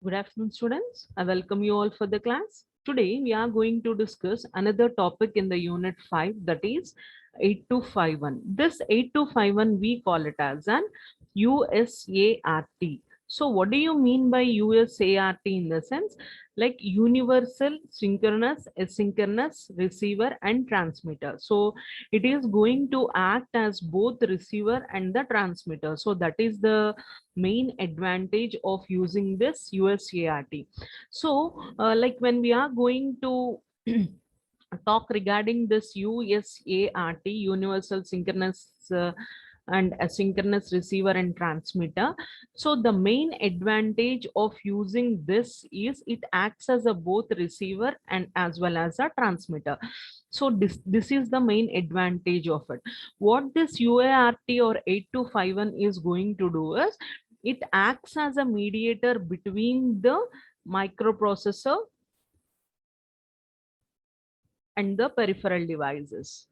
Good afternoon, students. I welcome you all for the class. Today, we are going to discuss another topic in the Unit 5, that is 8251. This 8251, we call it as an USART. So, what do you mean by USART in the sense? Like universal synchronous asynchronous receiver and transmitter. So, it is going to act as both receiver and the transmitter. So, that is the main advantage of using this USART. So, like when we are going to talk regarding this USART, Universal Synchronous and Asynchronous Receiver and Transmitter. So the main advantage of using this is it acts as a both receiver and as well as a transmitter. So this is the main advantage of it. What this UART or 8251 is going to do is it acts as a mediator between the microprocessor and the peripheral devices.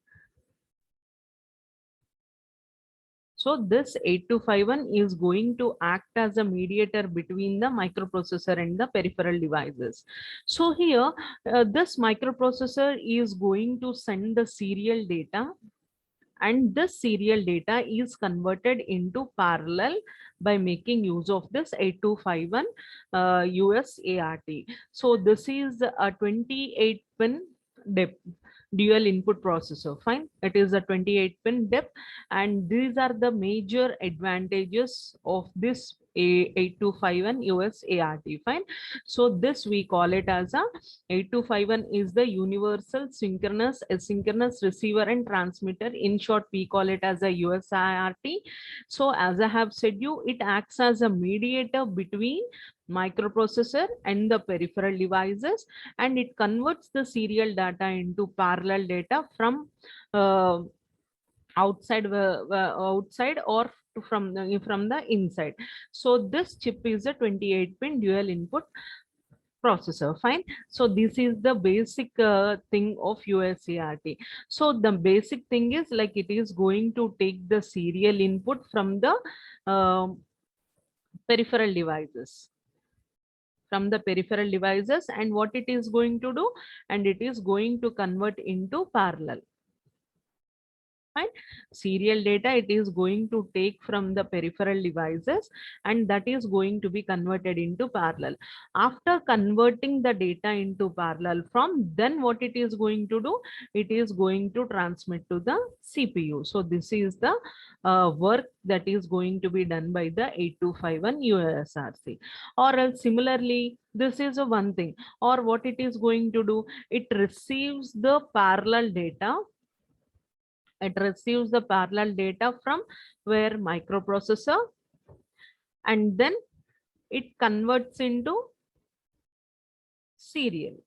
So this 8251 is going to act as a mediator between the microprocessor and the peripheral devices. So here, this microprocessor is going to send the serial data, and this serial data is converted into parallel by making use of this 8251 USART. So this is a 28 pin DIP, dual input processor. Fine, it is a 28 pin DIP, and these are the major advantages of this 8251 USART. Fine, so this we call it as a 8251 is the universal synchronous asynchronous receiver and transmitter. In short, we call it as a USART. So as I have said you, it acts as a mediator between microprocessor and the peripheral devices, and it converts the serial data into parallel data from uh, outside or from the inside. So this chip is a 28 pin dual input processor. Fine, so this is the basic thing of USART. So the basic thing is like it is going to take the serial input from the peripheral devices and what it is going to do, and it is going to convert into parallel. Fine, serial data it is going to take from the peripheral devices, and that is going to be converted into parallel. After converting the data into parallel, from then what it is going to do, it is going to transmit to the CPU. So this is the work that is going to be done by the 8251 USRC. Or else similarly, this is a one thing, or what it is going to do, it receives the parallel data. It receives the parallel data from where microprocessor, and then it converts into serial.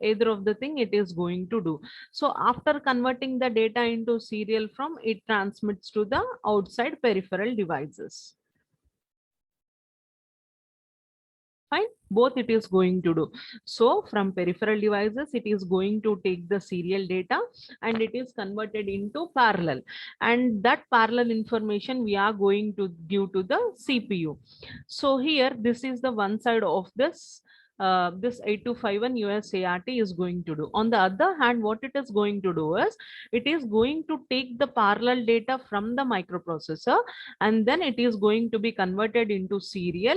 Either of the thing it is going to do. So after converting the data into serial, from it transmits to the outside peripheral devices. Fine, both it is going to do. So from peripheral devices it is going to take the serial data and it is converted into parallel, and that parallel information we are going to give to the CPU. So here this is the one side of this 8251 USART is going to do. On the other hand, what it is going to do is it is going to take the parallel data from the microprocessor, and then it is going to be converted into serial.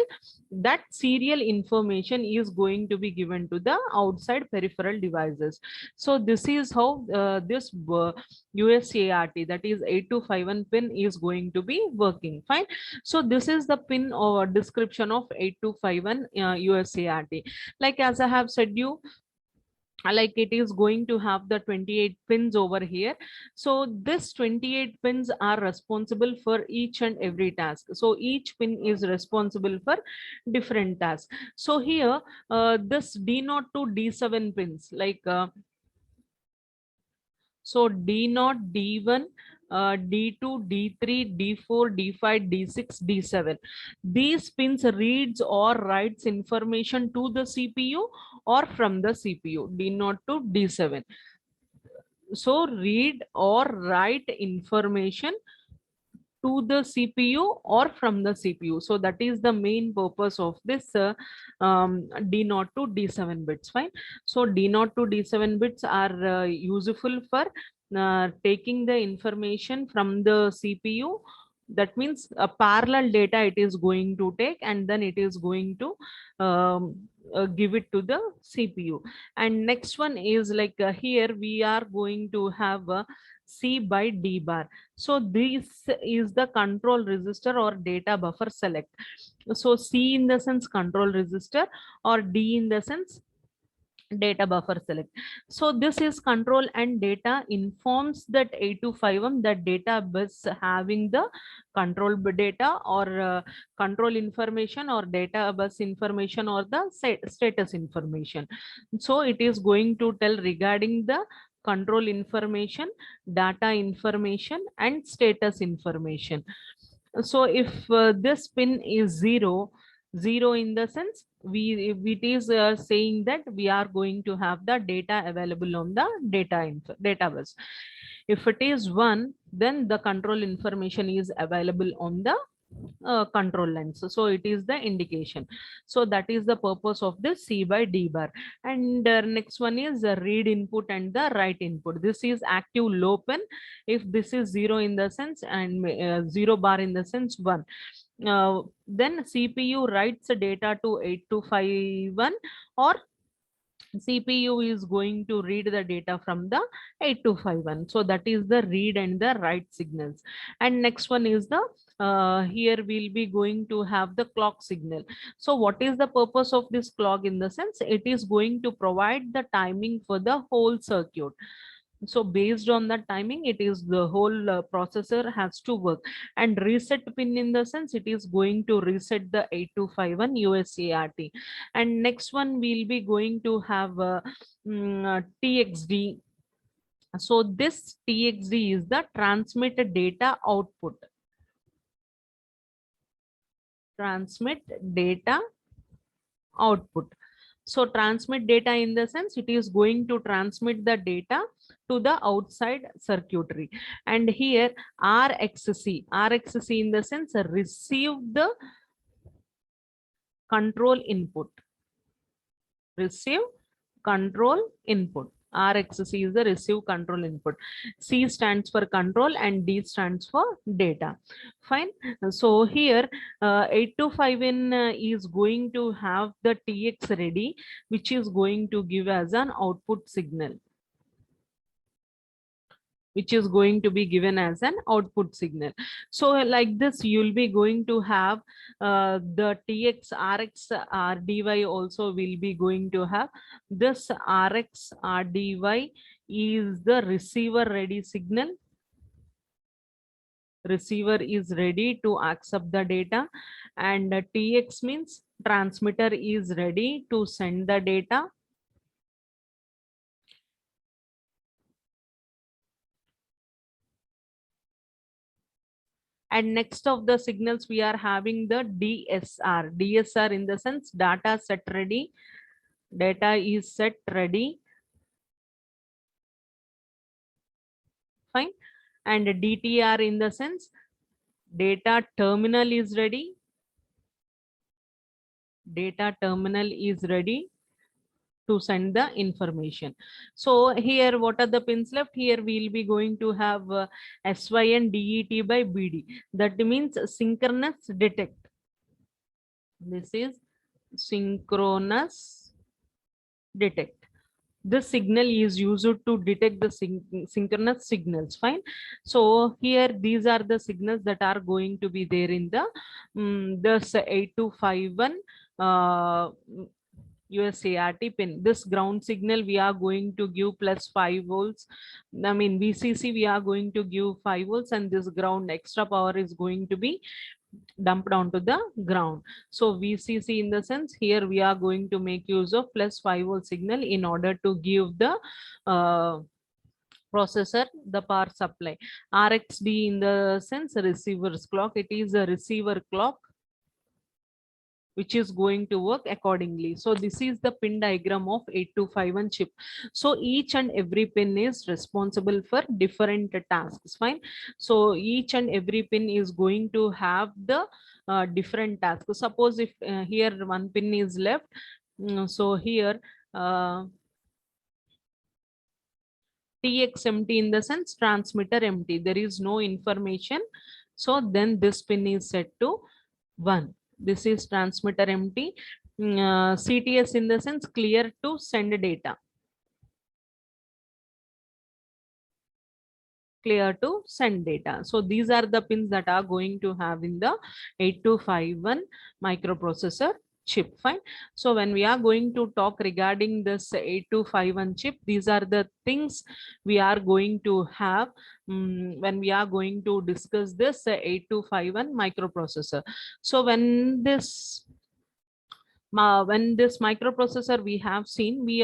That serial information is going to be given to the outside peripheral devices. So this is how this USART, that is 8251 pin, is going to be working. Fine, so this is the pin or description of 8251 USART. Like as I have said you, like it is going to have the 28 pins over here. So this 28 pins are responsible for each and every task. So each pin is responsible for different tasks. So here this D0 to D7 pins, like so D0, D1, D2, D3, D4, D5, D6, D7. These pins reads or writes information to the CPU or from the CPU, D0 to D7. So read or write information to the CPU or from the CPU. So that is the main purpose of this D0 to D7 bits. Fine. So D0 to D7 bits are useful for taking the information from the CPU. That means a parallel data it is going to take, and then it is going to give it to the CPU. And next one is like here we are going to have a C by D bar. So this is the control register or data buffer select. So C in the sense control register, or D in the sense data buffer select. So this is control and data informs that 8251 that data bus having the data, or control information, or data bus information, or the status information. So it is going to tell regarding the control information, data information, and status information. So if this pin is 0, 0 in the sense it is saying that we are going to have the data available on the data bus. If it is 1, then the control information is available on the control lines. So it is the indication. So that is the purpose of this C by D bar. And next one is the read input and the write input. This is active low pin. If this is 0 in the sense, and 0 bar in the sense 1, then CPU writes the data to 8251, or CPU is going to read the data from the 8251. So that is the read and the write signals. And next one is the here we'll be going to have the clock signal. So what is the purpose of this clock? In the sense it is going to provide the timing for the whole circuit. So based on that timing, it is the whole processor has to work. And reset pin in the sense it is going to reset the 8251 USART. And next one we'll be going to have TXD. So this TXD is the transmitted data output. Transmit data output. So transmit data in the sense it is going to transmit the data to the outside circuitry. And here RXC in the sense receive the control input. Receive control input. RXC is the receive control input. C stands for control and D stands for data. Fine. So here 8251 is going to have the TX ready, which is going to give as an output signal. Which is going to be given as an output signal. So like this, you'll be going to have the TX RX RDY also will be going to have this RX RDY is the receiver ready signal. Receiver is ready to accept the data, and TX means transmitter is ready to send the data. And next of the signals, we are having the DSR. DSR in the sense data set ready. Data is set ready. Fine. And DTR in the sense data terminal is ready. Data terminal is ready to send the information. So here, what are the pins left? Here we'll be going to have SYN DET by BD. That means synchronous detect. This is synchronous detect. This signal is used to detect the synchronous signals. Fine. So here these are the signals that are going to be there in the this 8251 USART pin. This ground signal we are going to give plus 5 volts. I mean VCC we are going to give 5 volts, and this ground extra power is going to be dumped onto the ground. So VCC in the sense here we are going to make use of plus 5 volt signal in order to give the processor the power supply. RXD in the sense receiver's clock. It is a receiver clock. which is going to work accordingly. So this is the pin diagram of 8251 chip. So each and every pin is responsible for different tasks. Fine. So each and every pin is going to have the different tasks. Suppose if here one pin is left, so here TX empty, in the sense transmitter empty, there is no information. So then this pin is set to 1. This is transmitter empty. CTS in the sense clear to send data. Clear to send data. So these are the pins that are going to have in the 8251 microprocessor chip. Fine. So when we are going to talk regarding this 8251 chip, these are the things we are going to have when we are going to discuss this 8251 microprocessor. So when this microprocessor we have seen, we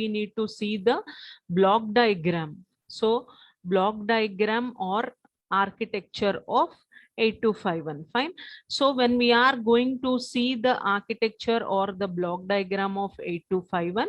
need to see the block diagram. So block diagram or architecture of 8251. Fine. So when we are going to see the architecture or the block diagram of 8251,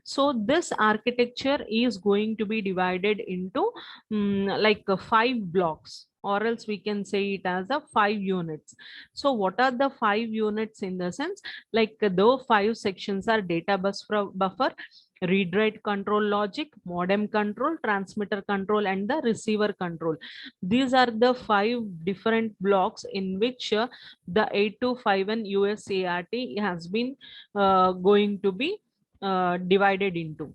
so this architecture is going to be divided into like 5 blocks, or else we can say it as a 5 units. So what are the 5 units? In the sense, like though 5 sections are data buffer, read write control logic, modem control, transmitter control, and the receiver control. These are the 5 different blocks in which the 8251 USART has been going to be divided into.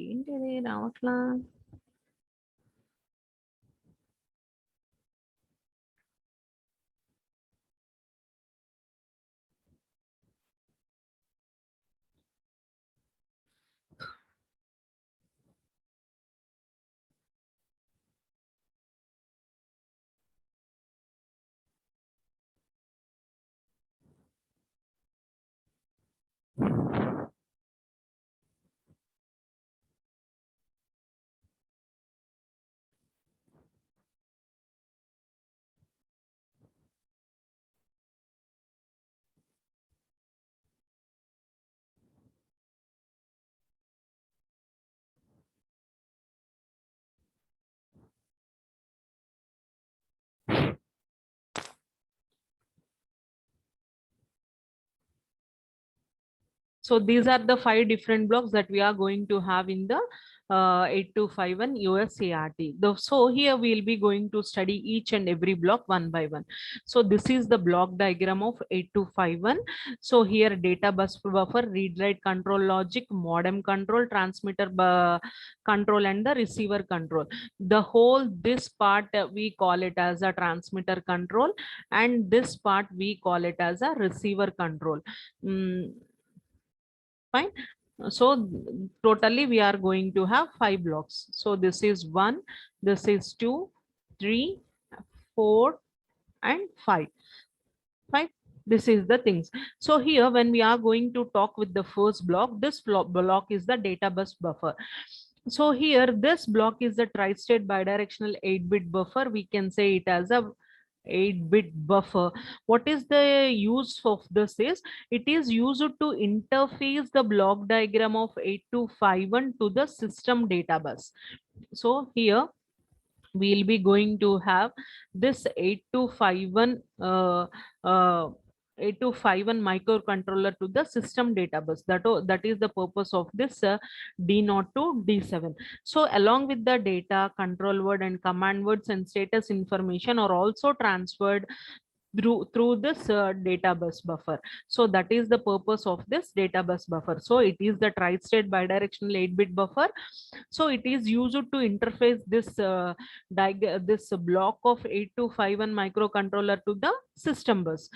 ఏంటిది రావట్లా? So these are the 5 different blocks that we are going to have in the 8251 USART. So here we will be going to study each and every block one by one. So this is the block diagram of 8251. So here data bus buffer, read write control logic, modem control, transmitter control, and the receiver control. The whole this part we call it as a transmitter control, and this part we call it as a receiver control. Fine. So totally we are going to have 5 blocks. So this is 1, this is 2, 3, 4, and 5. Fine. This is the things. So here when we are going to talk with the first block, this block is the data bus buffer. So here this block is the tri-state bidirectional 8-bit buffer. We can say it as a 8-bit buffer. What is the use of this is, it is used to interface the block diagram of 8251 to the system data bus. So here we'll be going to have this 8251 8251 microcontroller to the system data bus. That is the purpose of this D0 to D7. So along with the data, control word and command words and status information are also transferred through this data bus buffer. So that is the purpose of this data bus buffer. So it is the tri-state bidirectional 8-bit buffer. So it is used to interface this block of 8251 microcontroller to the system bus.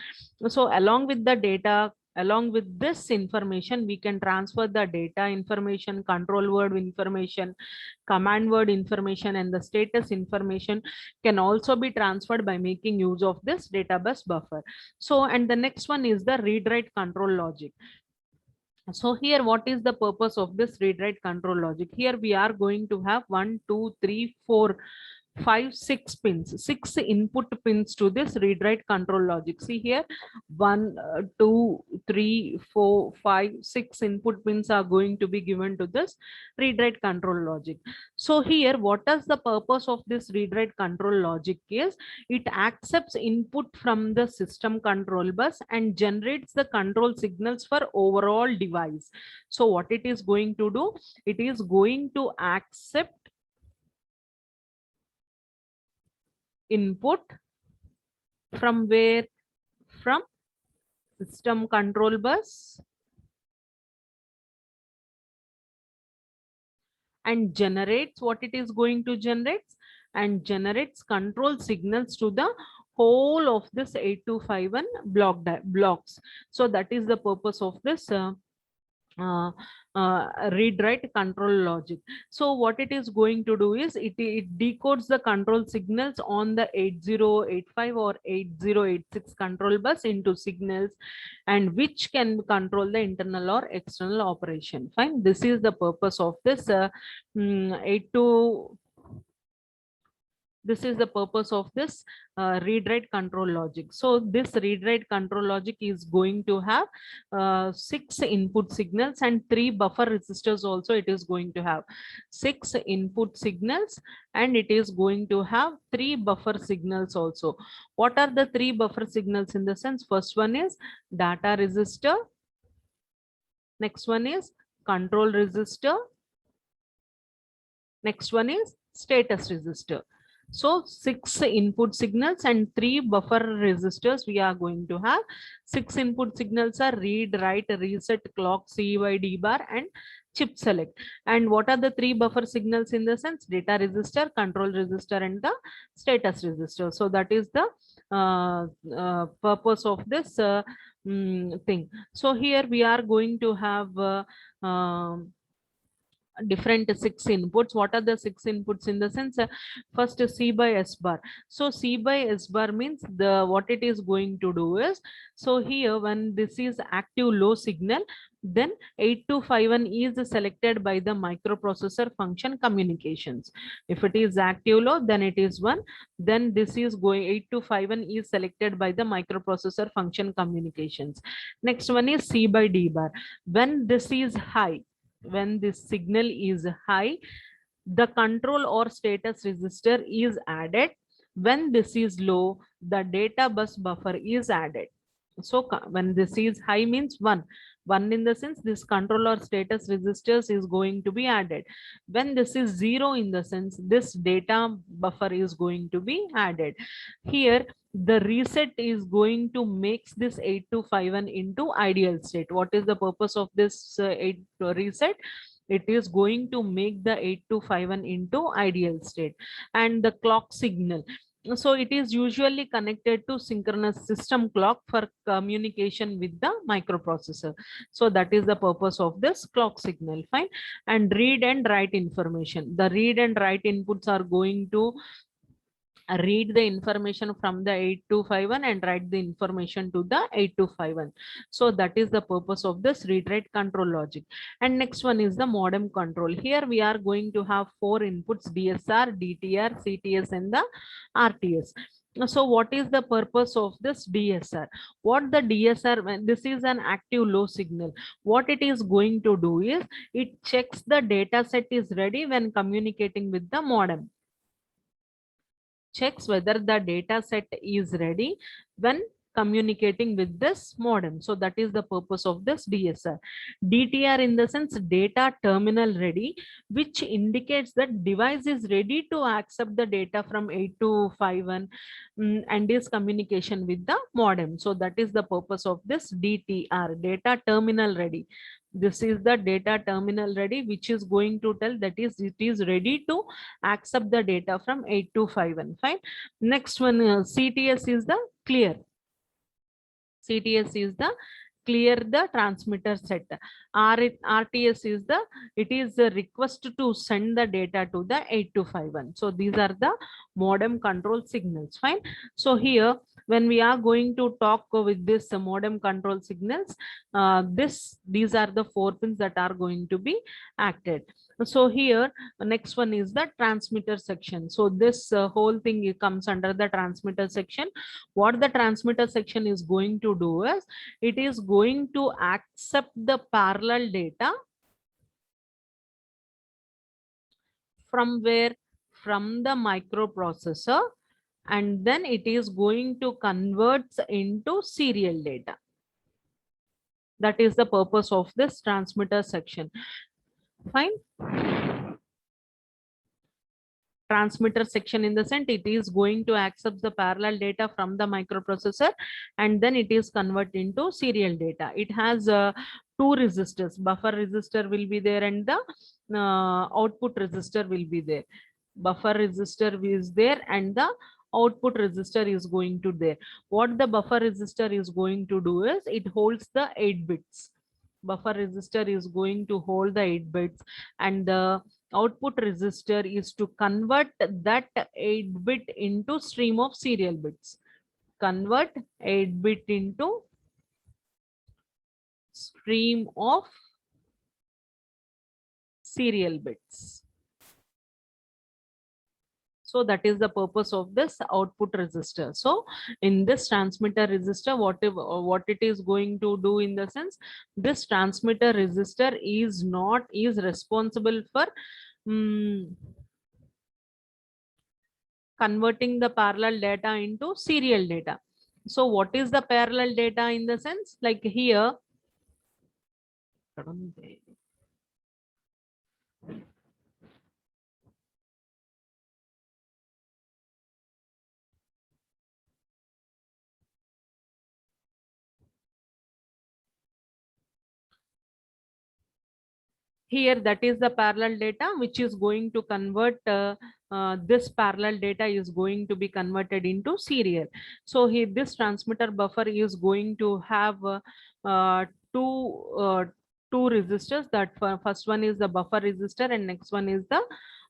So along with the data, along with this information, we can transfer the data information, control word information, command word information, and the status information can also be transferred by making use of this data bus buffer. So, and the next one is the read write control logic. So here, what is the purpose of this read write control logic? Here we are going to have 1, 2, 3, 4 6 pins, 6 input pins to this read write control logic. See here, 1, 2, 3, 4, 5, 6 input pins are going to be given to this read write control logic. So here, what is the purpose of this read write control logic is it accepts input from the system control bus and generates the control signals for overall device. So what it is going to do, it is going to accept input from where? From system control bus and generates what it is going to generate, and generates control signals to the whole of this 8251 blocks. So that is the purpose of this uh, read write control logic. So what it is going to do is it decodes the control signals on the 8085 or 8086 control bus into signals, and which can control the internal or external operation. Fine, this is the purpose of this 82. This is the purpose of this read write control logic. So this read write control logic is going to have 6 input signals and 3 buffer resistors. Also it is going to have 6 input signals and it is going to have 3 buffer signals also. What are the 3 buffer signals in the sense? First one is data resistor, next one is control resistor, next one is status resistor. So 6 input signals and 3 buffer resistors we are going to have. 6 input signals are read, write, reset, clock, CY, D bar and chip select. And what are the 3 buffer signals in the sense? Data resistor, control resistor and the status resistor. So that is the purpose of this thing. So here we are going to have different 6 inputs. What are the 6 inputs in the sense? First C by S bar. So C by S bar means the what it is going to do is, so here when this is active low signal, then 8251 is selected by the microprocessor function communications. If it is active low, then it is 1. Then this is going 8251 is selected by the microprocessor function communications. Next one is C by D bar. When this is high, when this signal is high, the control or status resistor is added. When this is low, the data bus buffer is added. So when this is high means 1 in the sense this control or status resistors is going to be added. When this is 0 in the sense this data buffer is going to be added. Here the reset is going to make this 8251 into ideal state. What is the purpose of this reset? It is going to make the 8251 into ideal state. And the clock signal, so it is usually connected to synchronous system clock for communication with the microprocessor. So that is the purpose of this clock signal. Fine. And read and write information, the read and write inputs are going to read the information from the 8251 and write the information to the 8251. So that is the purpose of this read write control logic. And next one is the modem control. Here we are going to have 4 inputs: DSR, DTR, CTS and the RTS. So what is the purpose of this DSR? What the DSR, when this is an active low signal, what it is going to do is it checks the data set is ready when communicating with the modem. Checks whether the data set is ready when communicating with this modem. So that is the purpose of this DSR. DTR in the sense data terminal ready, which indicates that device is ready to accept the data from 8251 and is communication with the modem. So that is the purpose of this DTR, data terminal ready. This is the data terminal ready, which is going to tell that is it is ready to accept the data from 8251. Fine. Next one, CTS is the clear. CTS is the clear the transmitter set. RTS is the, it is a request to send the data to the 8251. So these are the modem control signals. Fine. So here when we are going to talk with this modem control signals, these are the 4 pins that are going to be acted. So here next one is the transmitter section. So this whole thing comes under the transmitter section. What the transmitter section is going to do is it is going to accept the parallel data from where? From the microprocessor, and then it is going to convert into serial data. That is the purpose of this transmitter section. Fine. Transmitter section in the sense it is going to accept the parallel data from the microprocessor, and then it is converted into serial data. It has 2 resistors. Buffer resistor will be there, and the output resistor will be there. Buffer resistor is there, and the output resistor is going to there. What the buffer resistor is going to do is it holds the 8 bits. Buffer resistor is going to hold the 8 bits, and the output resistor is to convert that 8 bit into stream of serial bits. Convert 8 bit into stream of serial bits. So that is the purpose of this output resistor. So in this transmitter resistor, what it is going to do in the sense, this transmitter resistor is responsible for converting the parallel data into serial data. So what is the parallel data in the sense? Like here, here that is the parallel data which is going to convert this parallel data is going to be converted into serial. So here this transmitter buffer is going to have two resistors. That first one is the buffer resistor, and next one is the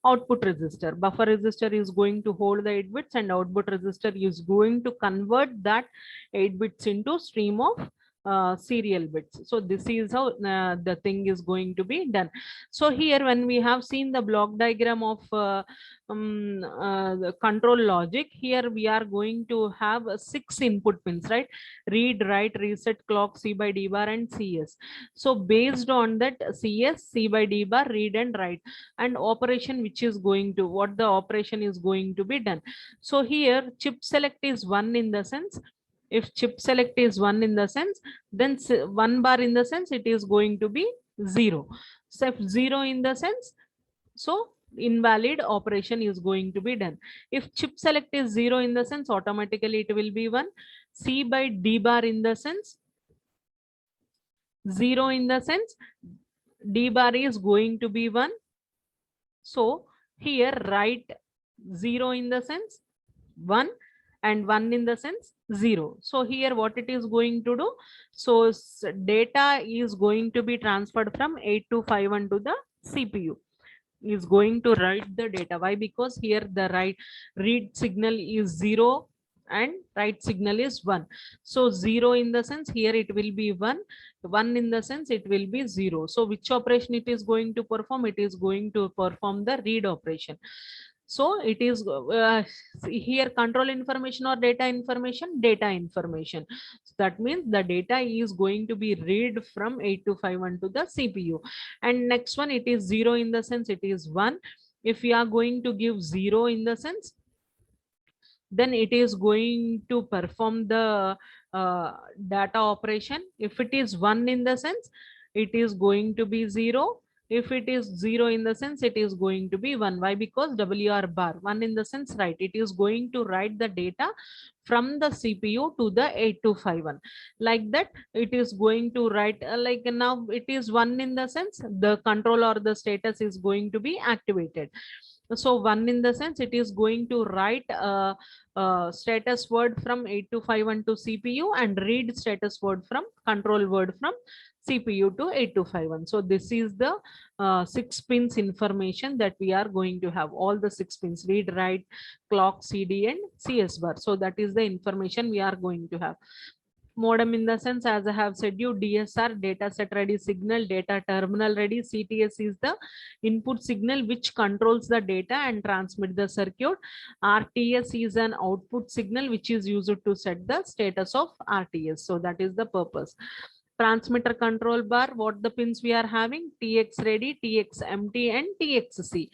output resistor. Buffer resistor is going to hold the 8 bits, and output resistor is going to convert that 8 bits into stream of serial bits. So this is how the thing is going to be done. So here when we have seen the block diagram of the control logic, here we are going to have 6 input pins, right? Read, write, reset, clock, C by D bar, and CS. So based on that CS, C by D bar, read and write, and operation which is going to, what the operation is going to be done. So here chip select is 1 in the sense, if chip select is 1 in the sense, then 1 bar in the sense it is going to be 0. So if 0 in the sense, so invalid operation is going to be done. If chip select is 0 in the sense, automatically it will be 1. C by D bar in the sense, 0 in the sense, D bar is going to be 1. So here write 0 in the sense 1, and 1 in the sense 0. So here what it is going to do, so data is going to be transferred from 8251 to the CPU, is going to write the data. Why? Because here the read signal is 0 and write signal is 1. So 0 in the sense here it will be 1, 1 in the sense it will be 0. So which operation it is going to perform? It is going to perform the read operation. So it is here control information or data information, data information. So that means the data is going to be read from 8251 to the CPU. And next one, it is 0 in the sense it is 1. If we are going to give 0 in the sense, then it is going to perform the data operation. If it is 1 in the sense, it is going to be 0. If it is 0 in the sense, it is going to be 1. Why? Because WR bar 1 in the sense, right, it is going to write the data from the CPU to the 8251. Like that, it is going to write like now it is 1 in the sense the control or the status is going to be activated. So 1 in the sense it is going to write status word from 8251 to CPU and read status word from control word from CPU to 8251. So this is the 6 pins information that we are going to have. All the 6 pins, read, write, clock, CD and CS bar. So that is the information we are going to have. Modem in the sense, as I have said you, DSR, data set ready signal, data terminal ready. CTS is the input signal which controls the data and transmit the circuit. RTS is an output signal which is used to set the status of RTS. So that is the purpose. Transmitter control bar, what the pins we are having: TX ready, TX empty and TXC.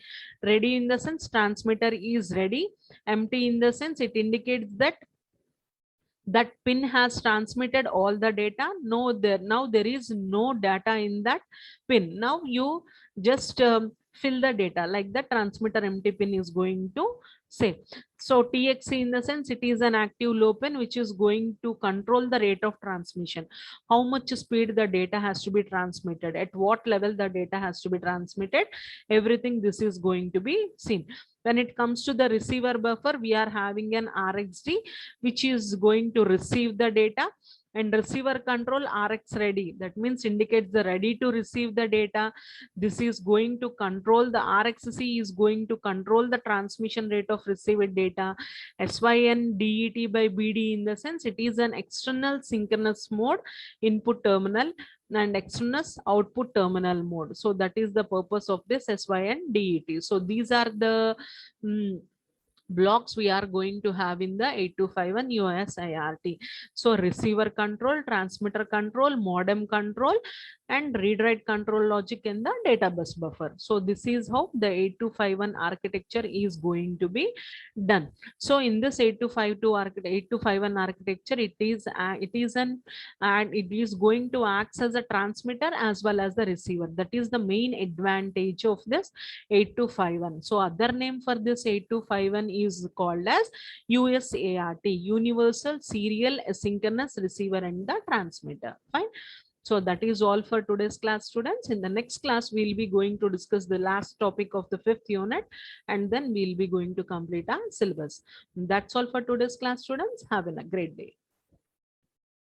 Ready in the sense transmitter is ready. Empty in the sense it indicates that pin has transmitted all the data. No, now there is no data in that pin. Now you just fill the data like the transmitter empty pin is going to say. So TXC in the sense it is an active low pin which is going to control the rate of transmission. How much speed the data has to be transmitted, at what level the data has to be transmitted, everything this is going to be seen. When it comes to the receiver buffer, we are having an RxD which is going to receive the data, and receiver control Rx ready, that means indicates the ready to receive the data. This is going to control the RxC is going to control the transmission rate of received data. SYN DET by BD in the sense it is an external synchronous mode input terminal and external output terminal mode. So that is the purpose of this SYN DET. So these are the blocks we are going to have in the 8251 USIRT. So receiver control, transmitter control, modem control, and read write control logic in the data bus buffer. So this is how the 8251 architecture is going to be done. So in this 8251 architecture, it is an and it is going to act as a transmitter as well as the receiver. That is the main advantage of this 8251. So other name for this 8251 is called as USART, Universal Serial Asynchronous Receiver and the Transmitter. Fine. So that is all for today's class, students. In the next class, we'll be going to discuss the last topic of the 5th unit, and then we'll be going to complete our syllabus. That's all for today's class, students. Have a great day.